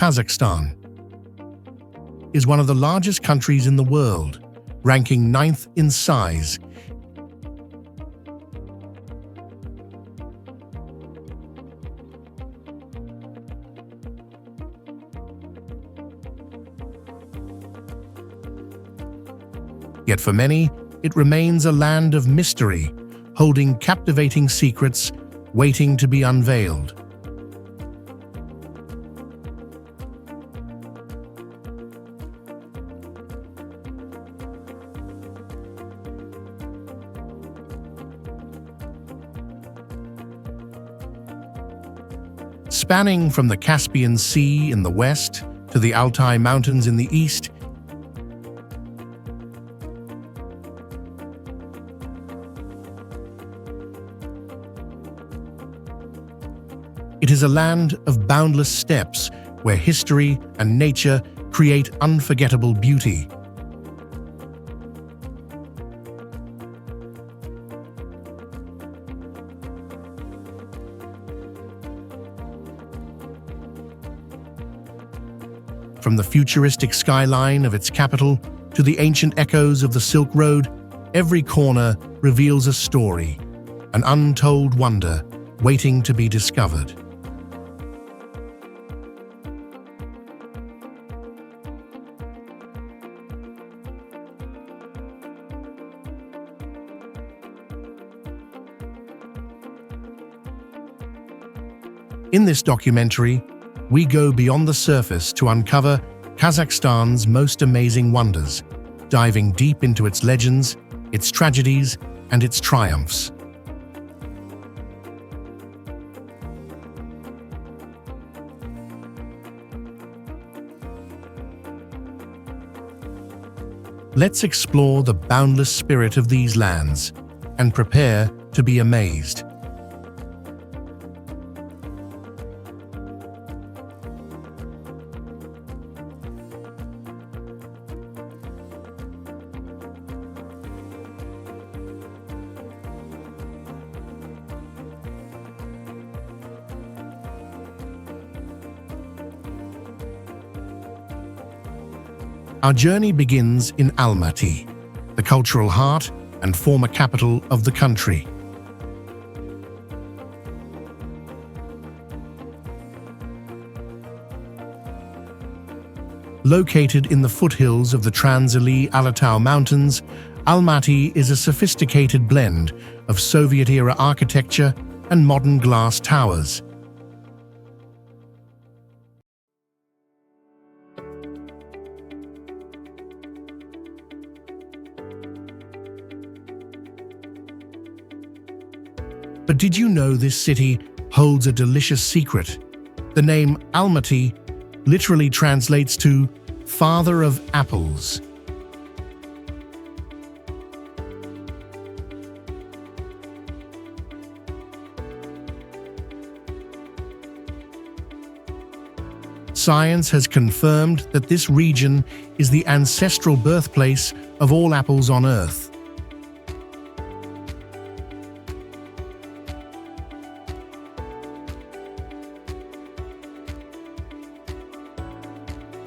Kazakhstan is one of the largest countries in the world, ranking 9th in size. Yet for many, it remains a land of mystery, holding captivating secrets waiting to be unveiled. Spanning from the Caspian Sea in the west to the Altai Mountains in the east, it is a land of boundless steppes where history and nature create unforgettable beauty. From the futuristic skyline of its capital to the ancient echoes of the Silk Road, every corner reveals a story, an untold wonder waiting to be discovered. In this documentary, we go beyond the surface to uncover Kazakhstan's most amazing wonders, diving deep into its legends, its tragedies, and its triumphs. Let's explore the boundless spirit of these lands and prepare to be amazed. Our journey begins in Almaty, the cultural heart and former capital of the country. Located in the foothills of the Trans-Altai Mountains, Almaty is a sophisticated blend of Soviet-era architecture and modern glass towers. But did you know this city holds a delicious secret? The name Almaty literally translates to "father of apples." Science has confirmed that this region is the ancestral birthplace of all apples on Earth.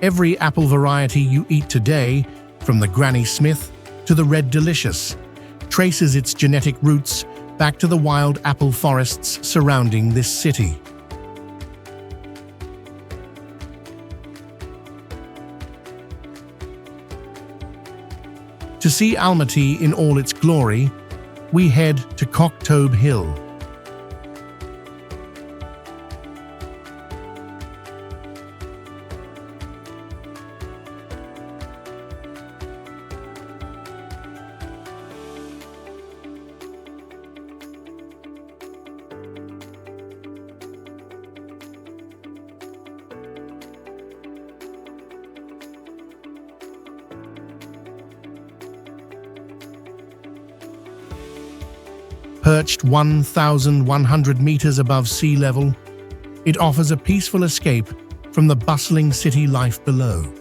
Every apple variety you eat today, from the Granny Smith to the Red Delicious, traces its genetic roots back to the wild apple forests surrounding this city. To see Almaty in all its glory, we head to Koktobe Hill. Perched 1,100 meters above sea level, it offers a peaceful escape from the bustling city life below.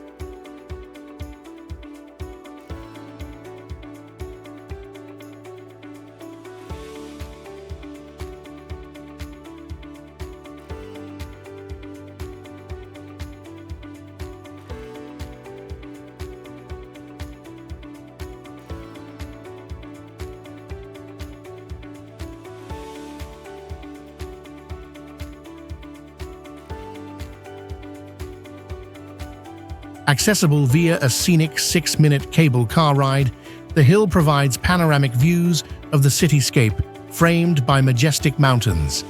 Accessible via a scenic 6-minute cable car ride, the hill provides panoramic views of the cityscape framed by majestic mountains.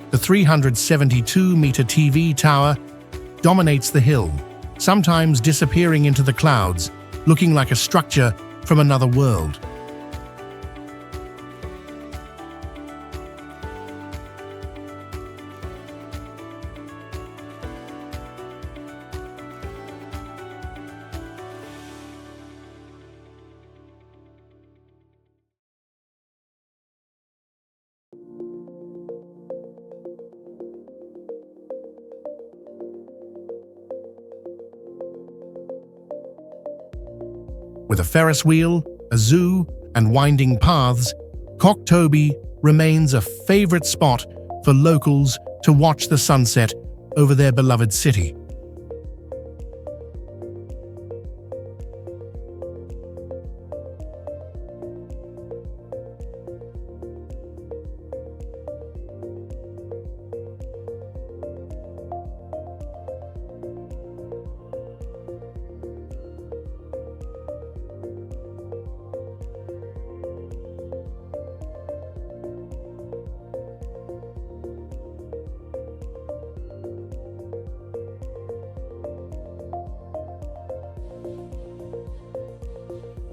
The 372-meter TV tower dominates the hill, sometimes disappearing into the clouds, looking like a structure from another world. With a Ferris wheel, a zoo, and winding paths, Koktobé remains a favorite spot for locals to watch the sunset over their beloved city.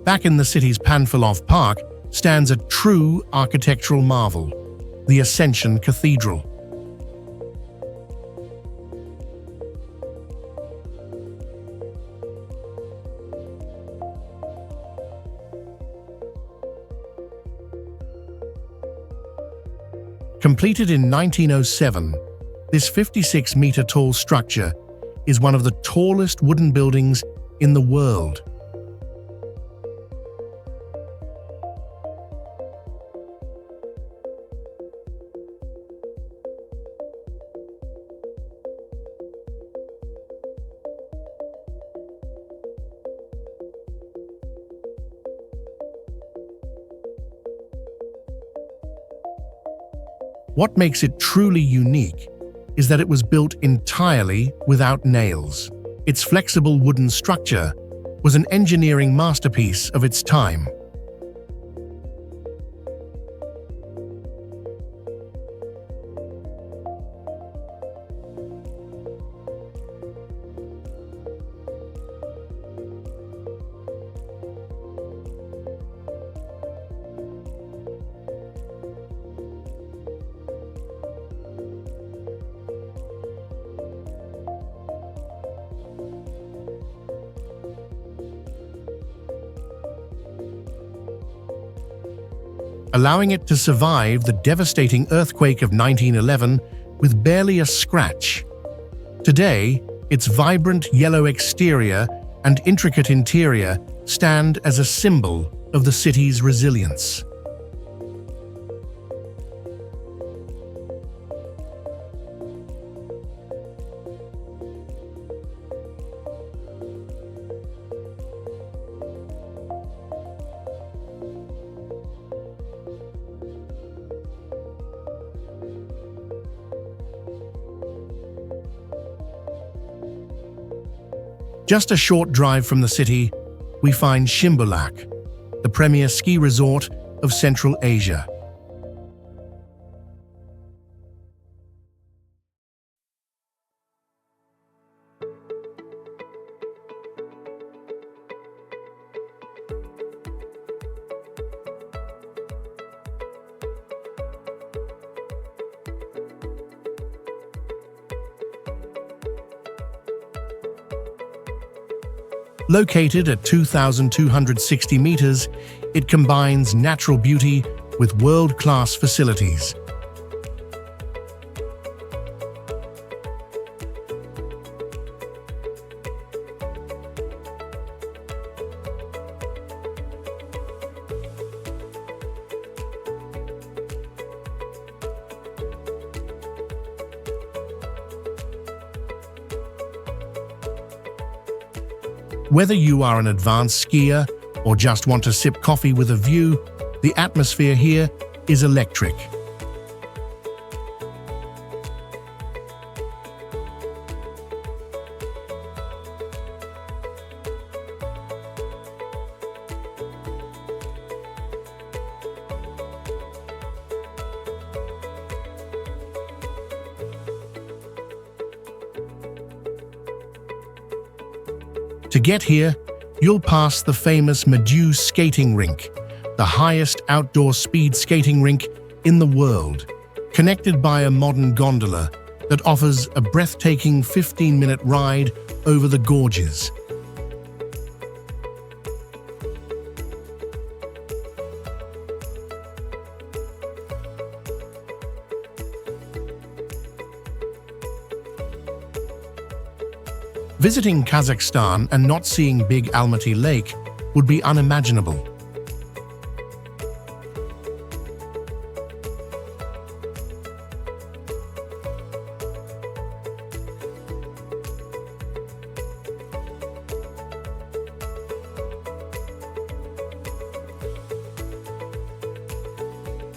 Back in the city's Panfilov Park stands a true architectural marvel, the Ascension Cathedral. Completed in 1907, this 56-meter-tall structure is one of the tallest wooden buildings in the world. What makes it truly unique is that it was built entirely without nails. Its flexible wooden structure was an engineering masterpiece of its time. Allowing it to survive the devastating earthquake of 1911 with barely a scratch. Today, its vibrant yellow exterior and intricate interior stand as a symbol of the city's resilience. Just a short drive from the city, we find Shimbulak, the premier ski resort of Central Asia. Located at 2,260 meters, it combines natural beauty with world-class facilities. Whether you are an advanced skier or just want to sip coffee with a view, The atmosphere here is electric. To get here, you'll pass the famous Meadows skating rink, the highest outdoor speed skating rink in the world, connected by a modern gondola that offers a breathtaking 15-minute ride over the gorges. Visiting Kazakhstan and not seeing Big Almaty Lake would be unimaginable.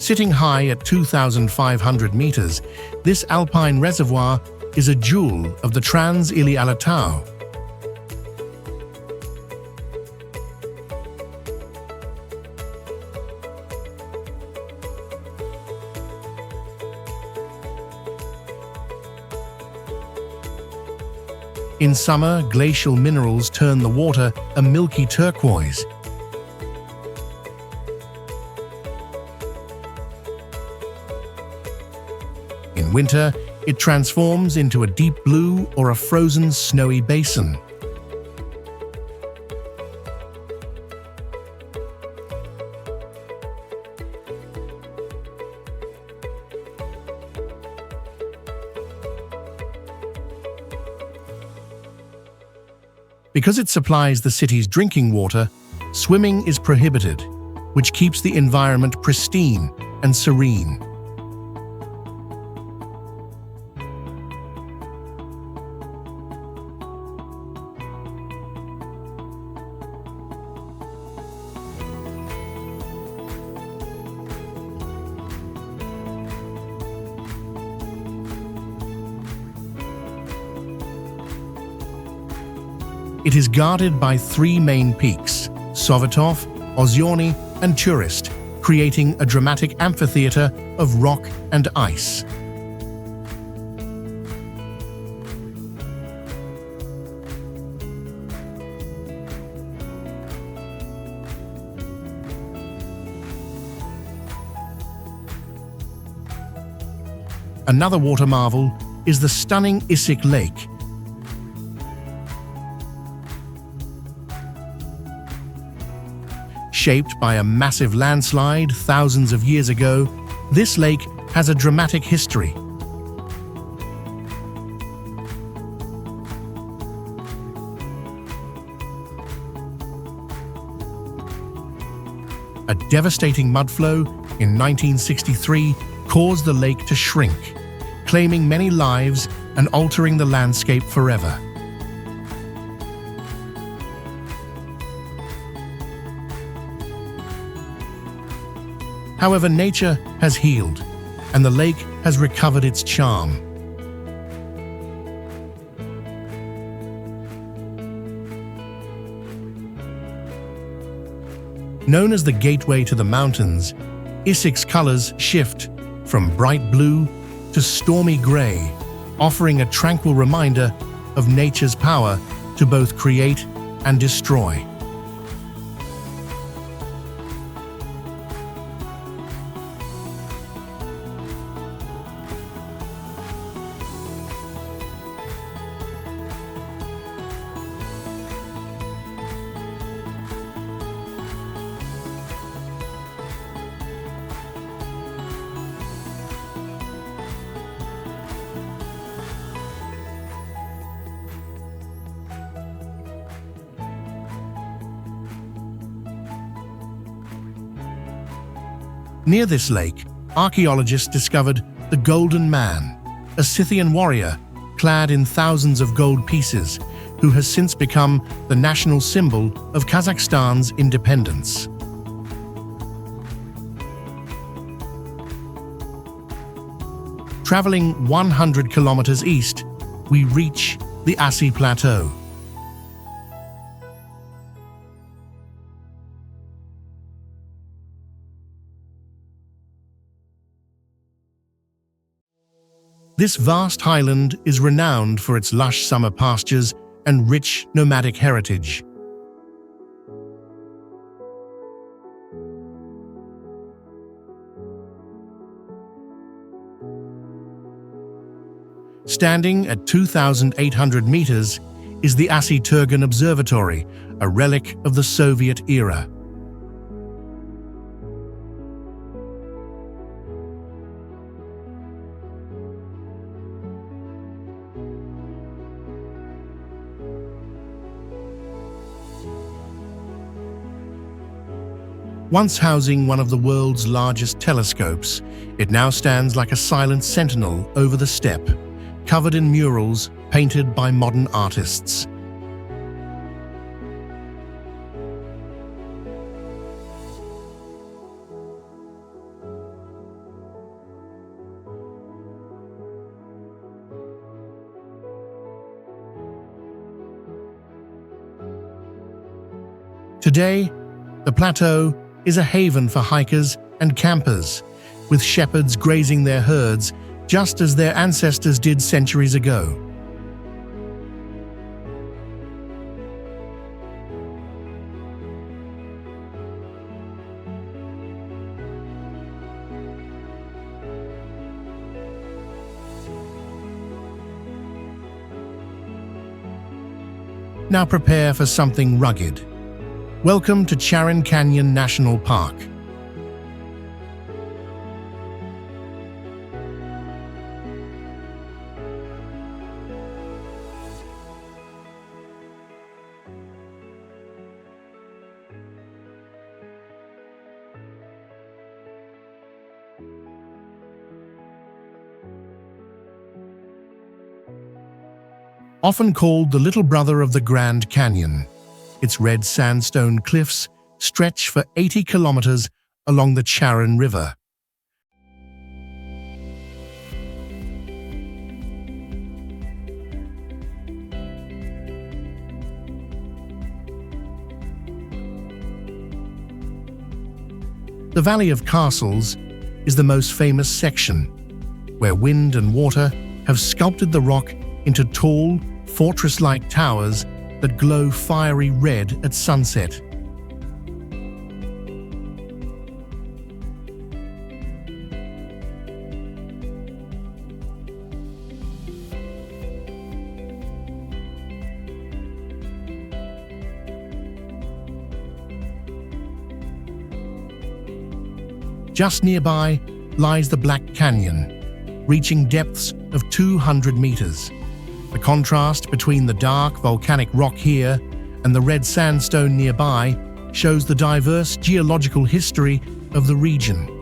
Sitting high at 2,500 meters, this alpine reservoir is a jewel of the Trans-Ili-Alatau. In summer, glacial minerals turn the water a milky turquoise. In winter, it transforms into a deep blue or a frozen snowy basin. Because it supplies the city's drinking water, swimming is prohibited, which keeps the environment pristine and serene. It is guarded by three main peaks, Sovetov, Ozyony, and Turist, creating a dramatic amphitheater of rock and ice. Another water marvel is the stunning Issyk Lake. Shaped by a massive landslide thousands of years ago, this lake has a dramatic history. A devastating mudflow in 1963 caused the lake to shrink, claiming many lives and altering the landscape forever. However, nature has healed, and the lake has recovered its charm. Known as the gateway to the mountains, Issyk's colors shift from bright blue to stormy gray, offering a tranquil reminder of nature's power to both create and destroy. Near this lake, archaeologists discovered the Golden Man, a Scythian warrior clad in thousands of gold pieces, who has since become the national symbol of Kazakhstan's independence. Traveling 100 kilometers east, we reach the Astana Plateau. This vast highland is renowned for its lush summer pastures and rich nomadic heritage. Standing at 2,800 meters is the Astana Observatory, a relic of the Soviet era. Once housing one of the world's largest telescopes, it now stands like a silent sentinel over the steppe, covered in murals painted by modern artists. Today, the plateau is a haven for hikers and campers, with shepherds grazing their herds just as their ancestors did centuries ago. Now prepare for something rugged. Welcome to Charyn Canyon National Park. Often called the little brother of the Grand Canyon, its red sandstone cliffs stretch for 80 kilometers along the Charyn River. The Valley of Castles is the most famous section, where wind and water have sculpted the rock into tall, fortress-like towers that glow fiery red at sunset. Just nearby lies the Black Canyon, reaching depths of 200 meters. The contrast between the dark volcanic rock here and the red sandstone nearby shows the diverse geological history of the region.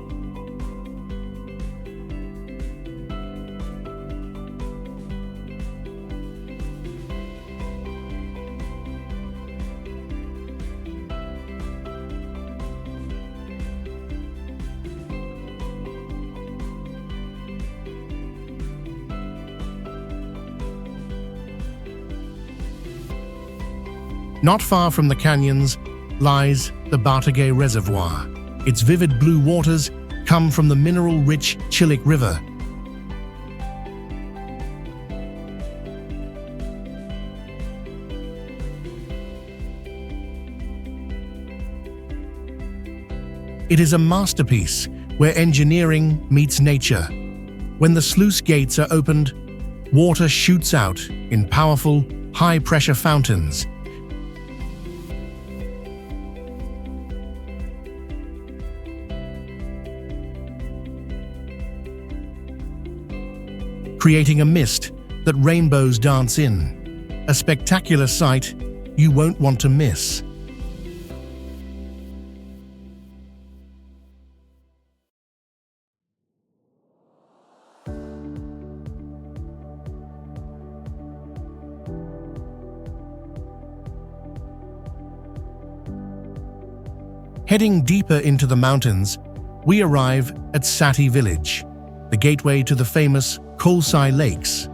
Not far from the canyons lies the Bartagay Reservoir. Its vivid blue waters come from the mineral-rich Chilik River. It is a masterpiece where engineering meets nature. When the sluice gates are opened, water shoots out in powerful, high-pressure fountains. Creating a mist that rainbows dance in. A spectacular sight you won't want to miss. Heading deeper into the mountains, we arrive at Sati village, the gateway to the famous Kolsai Lakes.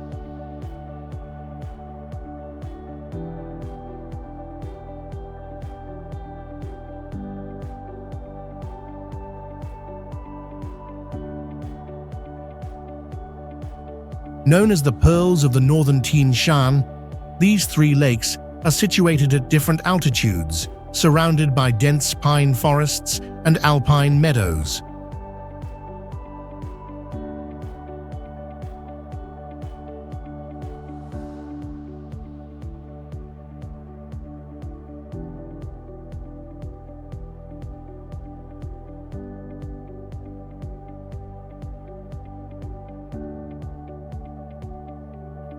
Known as the Pearls of the Northern Tian Shan, these three lakes are situated at different altitudes, surrounded by dense pine forests and alpine meadows.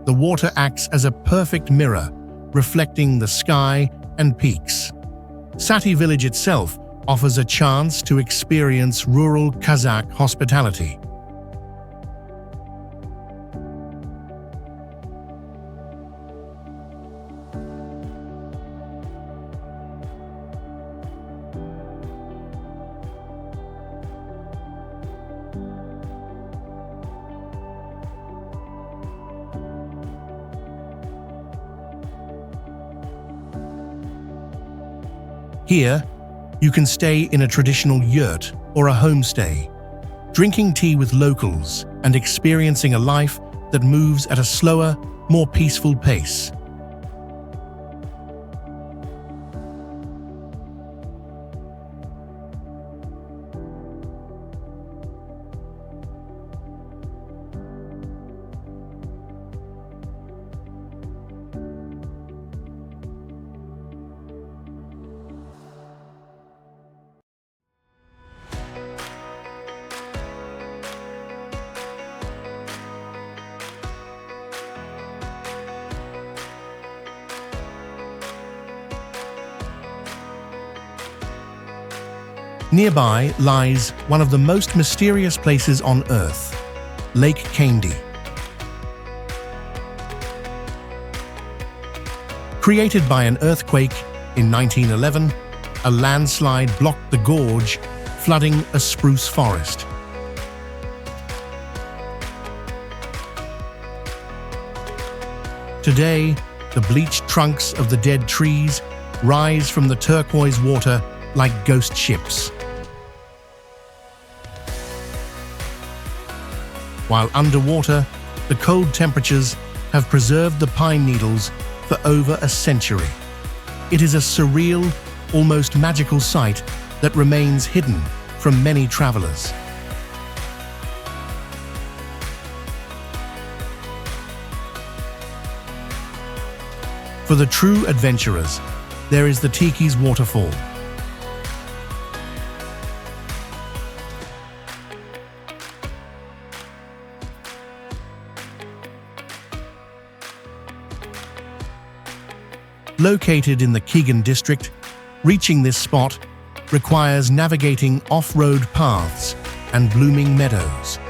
The water acts as a perfect mirror, reflecting the sky and peaks. Sati village itself offers a chance to experience rural Kazakh hospitality. Here, you can stay in a traditional yurt or a homestay, drinking tea with locals and experiencing a life that moves at a slower, more peaceful pace. Nearby lies one of the most mysterious places on Earth, Lake Kandy. Created by an earthquake in 1911, a landslide blocked the gorge, flooding a spruce forest. Today, the bleached trunks of the dead trees rise from the turquoise water like ghost ships. While underwater, the cold temperatures have preserved the pine needles for over a century. It is a surreal, almost magical sight that remains hidden from many travelers. For the true adventurers, there is the Tiki's waterfall. Located in the Kegan district, reaching this spot requires navigating off-road paths and blooming meadows.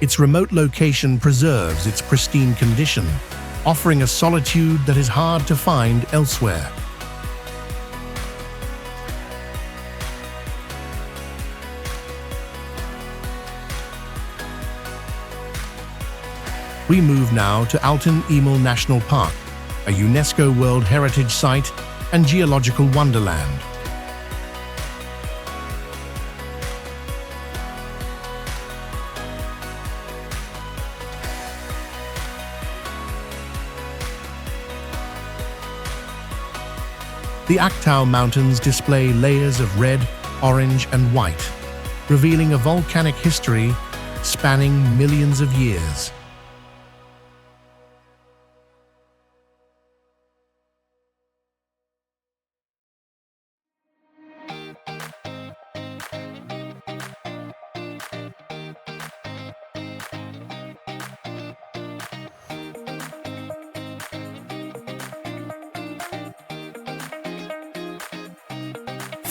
Its remote location preserves its pristine condition, offering a solitude that is hard to find elsewhere. We move now to Altyn Emel National Park, a UNESCO World Heritage Site and geological wonderland. The Aktau Mountains display layers of red, orange, and white, revealing a volcanic history spanning millions of years.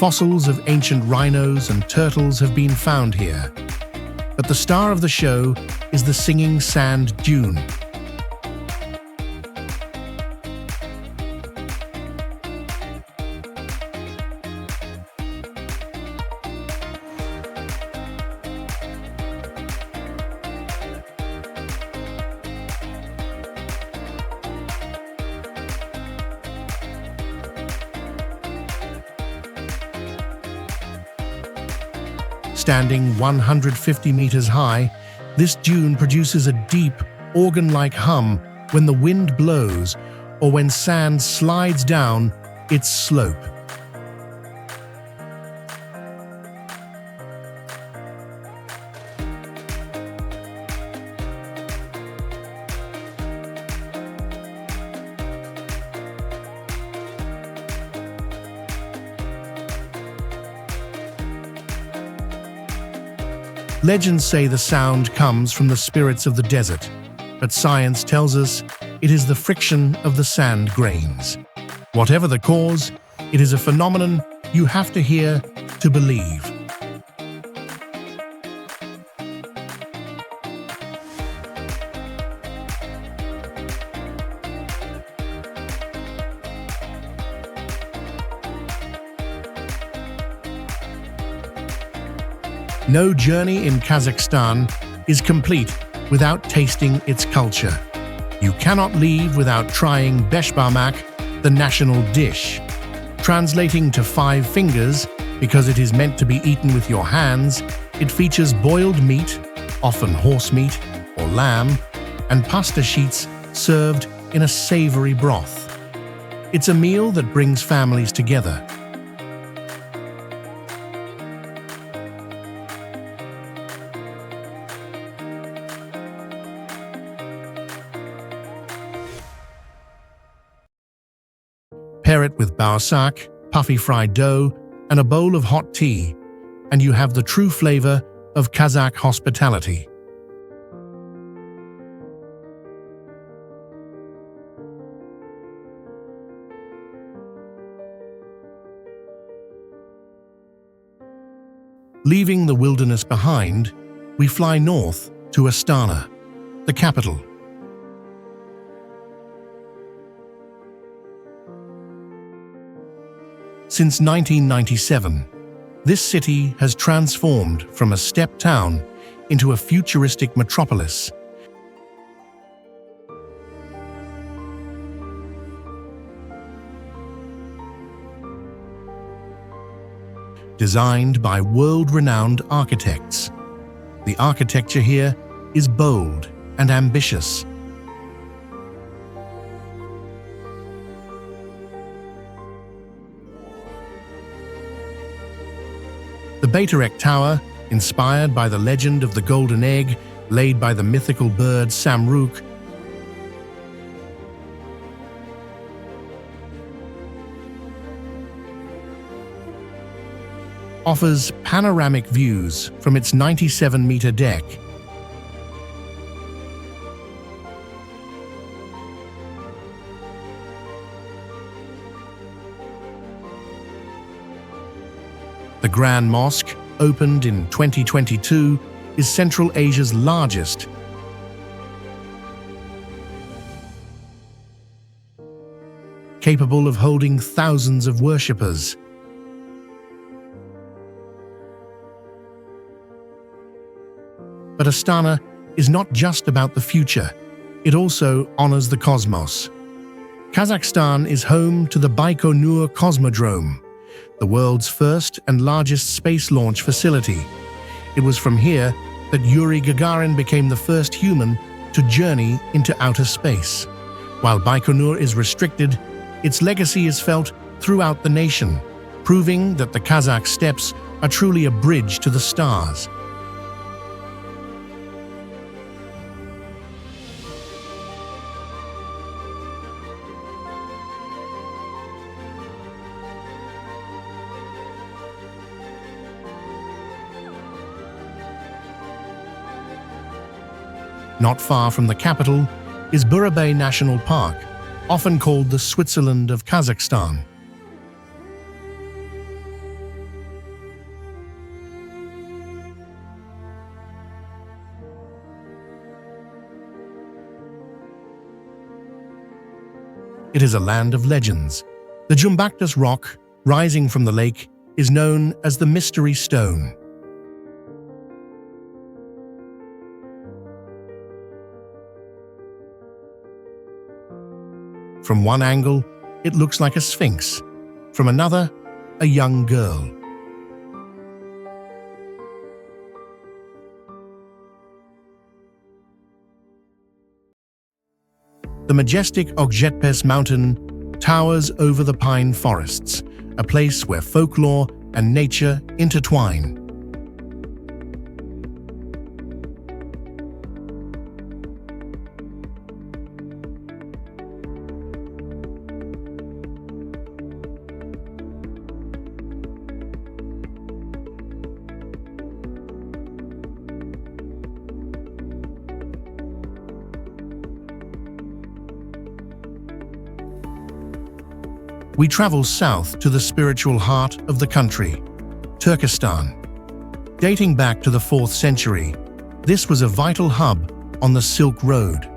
Fossils of ancient rhinos and turtles have been found here, but the star of the show is the singing sand dune. Standing 150 meters high, this dune produces a deep, organ-like hum when the wind blows or when sand slides down its slope. Legends say the sound comes from the spirits of the desert, but science tells us it is the friction of the sand grains. Whatever the cause, it is a phenomenon you have to hear to believe. No journey in Kazakhstan is complete without tasting its culture. You cannot leave without trying beshbarmak, the national dish. Translating to 5 fingers, because it is meant to be eaten with your hands, it features boiled meat, often horse meat or lamb, and pasta sheets served in a savory broth. It's a meal that brings families together. Pair it with baosak, puffy fried dough, and a bowl of hot tea, and you have the true flavor of Kazakh hospitality. Leaving the wilderness behind, we fly north to Astana, the capital. Since 1997, this city has transformed from a steppe town into a futuristic metropolis. Designed by world-renowned architects. The architecture here is bold and ambitious. The Bayterek Tower, inspired by the legend of the golden egg laid by the mythical bird Samruk, offers panoramic views from its 97-meter deck. The Grand Mosque, opened in 2022, is Central Asia's largest. Capable of holding thousands of worshippers. But Astana is not just about the future, it also honors the cosmos. Kazakhstan is home to the Baikonur Cosmodrome, the world's first and largest space launch facility. It was from here that Yuri Gagarin became the first human to journey into outer space. While Baikonur is restricted, its legacy is felt throughout the nation, proving that the Kazakh steppes are truly a bridge to the stars. Not far from the capital is Burabay National Park, often called the Switzerland of Kazakhstan. It is a land of legends. The Jumbaktas rock, rising from the lake, is known as the Mystery Stone. From one angle, it looks like a sphinx. From another, a young girl. The majestic Okjetpes mountain towers over the pine forests, a place where folklore and nature intertwine. We travel south to the spiritual heart of the country, Turkestan. Dating back to the 4th century, this was a vital hub on the Silk Road.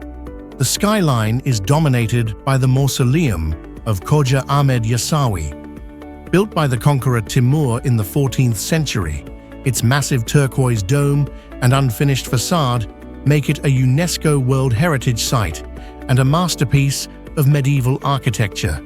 The skyline is dominated by the mausoleum of Khoja Ahmed Yasawi. Built by the conqueror Timur in the 14th century, its massive turquoise dome and unfinished facade make it a UNESCO World Heritage Site and a masterpiece of medieval architecture.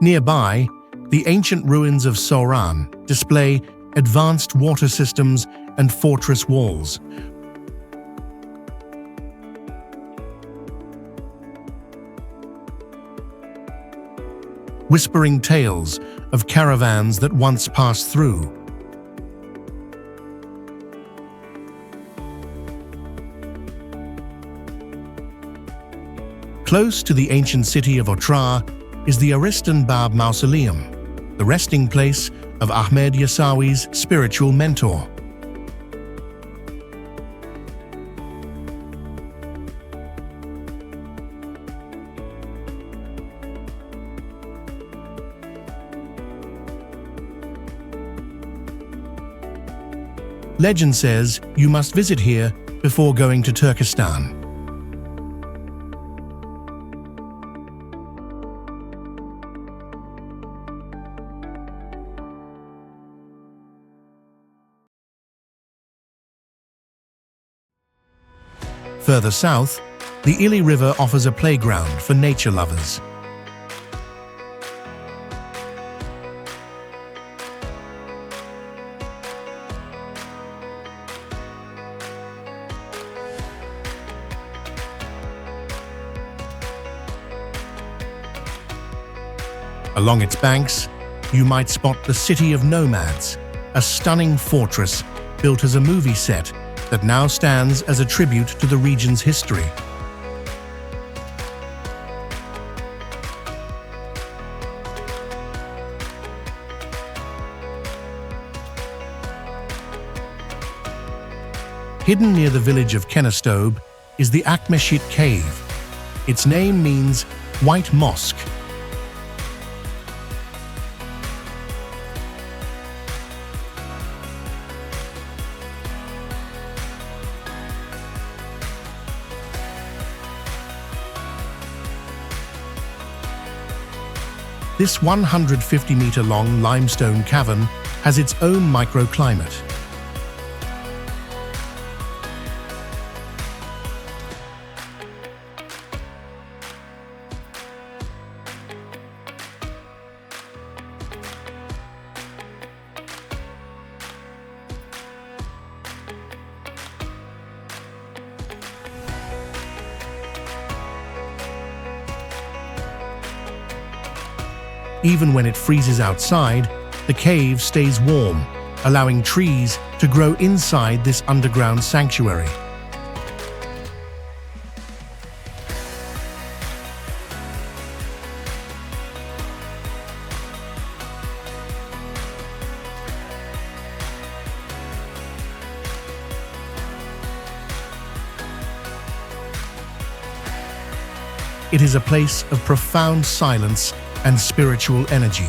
Nearby, the ancient ruins of Soran display advanced water systems and fortress walls. Whispering tales of caravans that once passed through. Close to the ancient city of Otrar is the Aristan Bab Mausoleum, the resting place of Ahmed Yasawi's spiritual mentor. Legend says you must visit here before going to Turkestan. Further south, the Ili River offers a playground for nature lovers. Along its banks, you might spot the City of Nomads, a stunning fortress built as a movie set that now stands as a tribute to the region's history. Hidden near the village of Kenestobe is the Akmeshit Cave. Its name means White Mosque. This 150-meter-long limestone cavern has its own microclimate. Even when it freezes outside, the cave stays warm, allowing trees to grow inside this underground sanctuary. It is a place of profound silence and spiritual energy.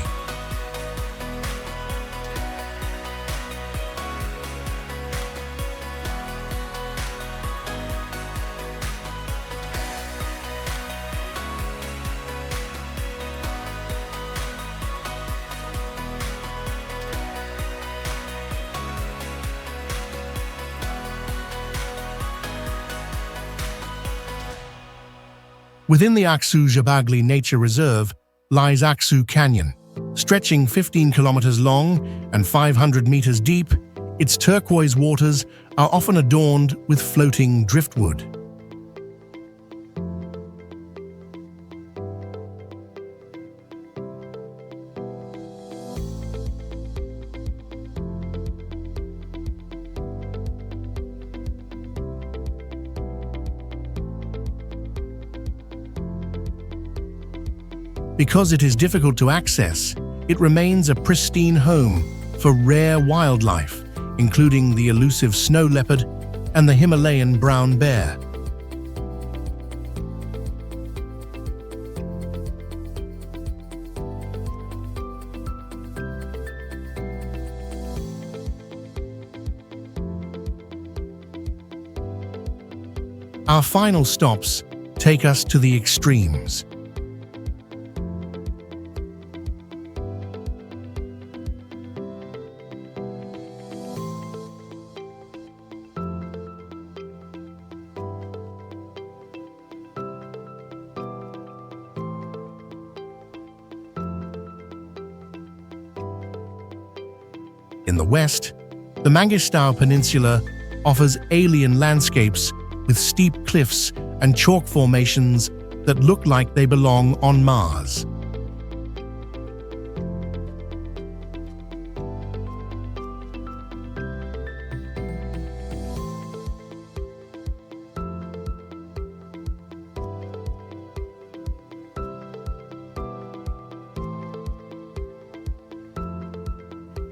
Within the Aksu Jabagli Nature Reserve lies Aksu Canyon, Stretching 15 kilometers long and 500 meters deep, its turquoise waters are often adorned with floating driftwood. Because it is difficult to access, it remains a pristine home for rare wildlife, including the elusive snow leopard and the Himalayan brown bear. Our final stops take us to the extremes. In the west, the Mangistau Peninsula offers alien landscapes with steep cliffs and chalk formations that look like they belong on Mars.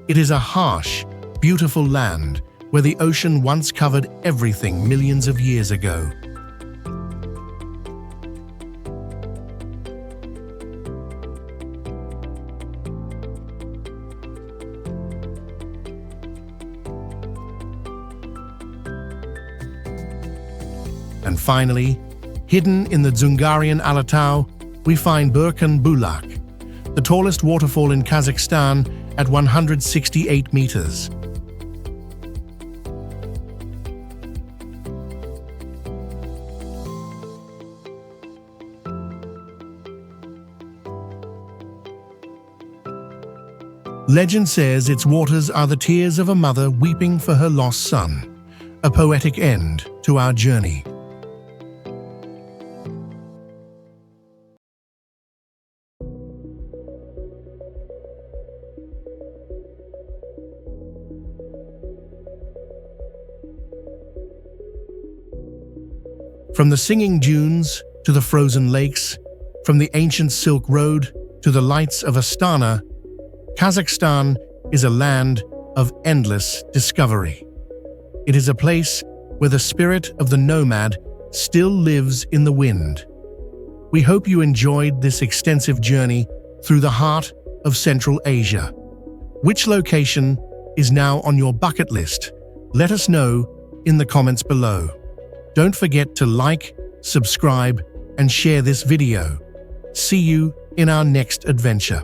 It is a harsh, beautiful land where the ocean once covered everything millions of years ago. And finally, hidden in the Dzungarian Alatau, we find Burkhan Bulak, the tallest waterfall in Kazakhstan at 168 meters. Legend says its waters are the tears of a mother weeping for her lost son, a poetic end to our journey. From the singing dunes to the frozen lakes, from the ancient Silk Road to the lights of Astana, Kazakhstan is a land of endless discovery. It is a place where the spirit of the nomad still lives in the wind. We hope you enjoyed this extensive journey through the heart of Central Asia. Which location is now on your bucket list? Let us know in the comments below. Don't forget to like, subscribe, and share this video. See you in our next adventure.